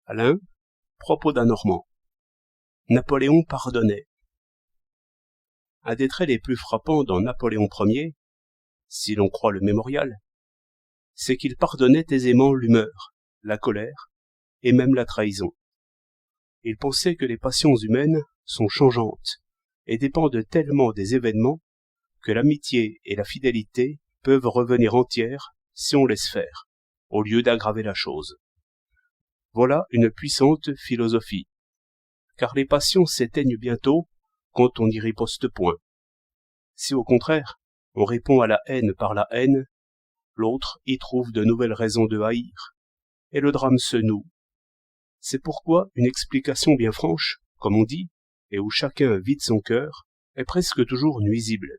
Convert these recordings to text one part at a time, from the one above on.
Alain, propos d'un Normand. Napoléon pardonnait. Un des traits les plus frappants dans Napoléon Ier, si l'on croit le mémorial, c'est qu'il pardonnait aisément l'humeur, la colère et même la trahison. Il pensait que les passions humaines sont changeantes et dépendent tellement des événements que l'amitié et la fidélité peuvent revenir entières si on laisse faire, au lieu d'aggraver la chose. Voilà une puissante philosophie, car les passions s'éteignent bientôt quand on n'y riposte point. Si au contraire, on répond à la haine par la haine, l'autre y trouve de nouvelles raisons de haïr, et le drame se noue. C'est pourquoi une explication bien franche, comme on dit, et où chacun vide son cœur, est presque toujours nuisible.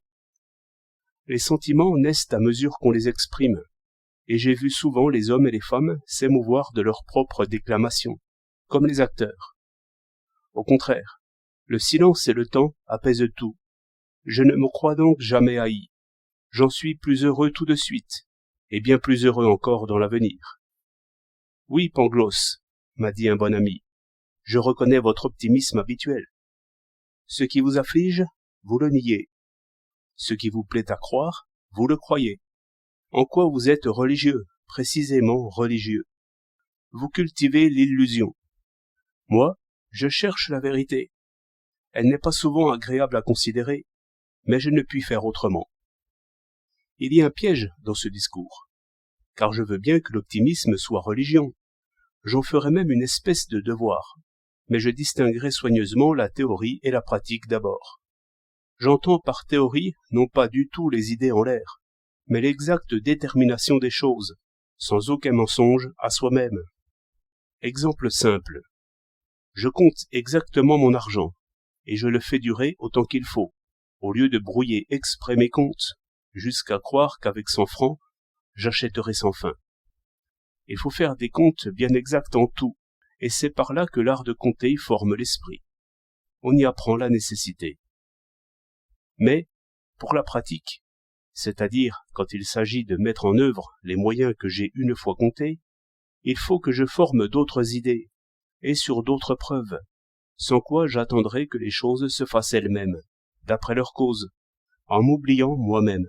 Les sentiments naissent à mesure qu'on les exprime, et j'ai vu souvent les hommes et les femmes s'émouvoir de leur propre déclamation, comme les acteurs. Au contraire, le silence et le temps apaisent tout. Je ne me crois donc jamais haï. J'en suis plus heureux tout de suite, et bien plus heureux encore dans l'avenir. Oui, Pangloss, m'a dit un bon ami, je reconnais votre optimisme habituel. Ce qui vous afflige, vous le niez. Ce qui vous plaît à croire, vous le croyez. En quoi vous êtes religieux, précisément religieux. Vous cultivez l'illusion. Moi, je cherche la vérité. Elle n'est pas souvent agréable à considérer, mais je ne puis faire autrement. Il y a un piège dans ce discours, car je veux bien que l'optimisme soit religion. J'en ferai même une espèce de devoir, mais je distinguerai soigneusement la théorie et la pratique d'abord. J'entends par théorie non pas du tout les idées en l'air, mais l'exacte détermination des choses, sans aucun mensonge à soi-même. Exemple simple. Je compte exactement mon argent, et je le fais durer autant qu'il faut, au lieu de brouiller exprès mes comptes, jusqu'à croire qu'avec 100 francs, j'achèterai sans fin. Il faut faire des comptes bien exacts en tout, et c'est par là que l'art de compter forme l'esprit. On y apprend la nécessité. Mais, pour la pratique, c'est-à-dire quand il s'agit de mettre en œuvre les moyens que j'ai une fois comptés, il faut que je forme d'autres idées, et sur d'autres preuves, sans quoi j'attendrai que les choses se fassent elles-mêmes, d'après leur cause, en m'oubliant moi-même.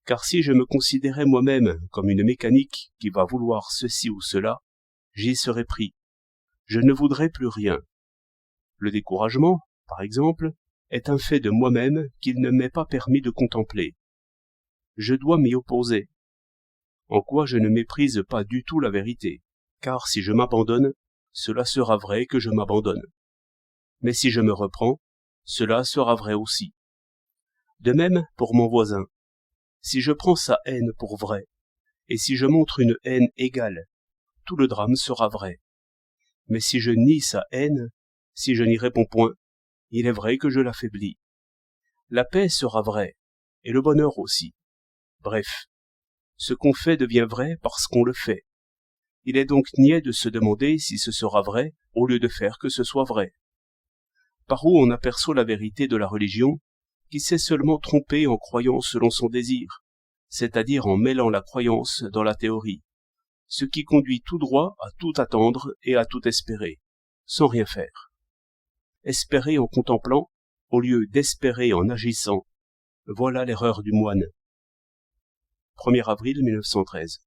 Car si je me considérais moi-même comme une mécanique qui va vouloir ceci ou cela, j'y serais pris. Je ne voudrais plus rien. Le découragement, par exemple, est un fait de moi-même qu'il ne m'est pas permis de contempler. Je dois m'y opposer. En quoi je ne méprise pas du tout la vérité, car si je m'abandonne, cela sera vrai que je m'abandonne. Mais si je me reprends, cela sera vrai aussi. De même pour mon voisin. Si je prends sa haine pour vraie, et si je montre une haine égale, tout le drame sera vrai. Mais si je nie sa haine, si je n'y réponds point, il est vrai que je l'affaiblis. La paix sera vraie, et le bonheur aussi. Bref, ce qu'on fait devient vrai parce qu'on le fait. Il est donc niais de se demander si ce sera vrai, au lieu de faire que ce soit vrai. Par où on aperçoit la vérité de la religion, qui s'est seulement trompée en croyant selon son désir, c'est-à-dire en mêlant la croyance dans la théorie, ce qui conduit tout droit à tout attendre et à tout espérer, sans rien faire. Espérer en contemplant, au lieu d'espérer en agissant, voilà l'erreur du moine. 1er avril 1913.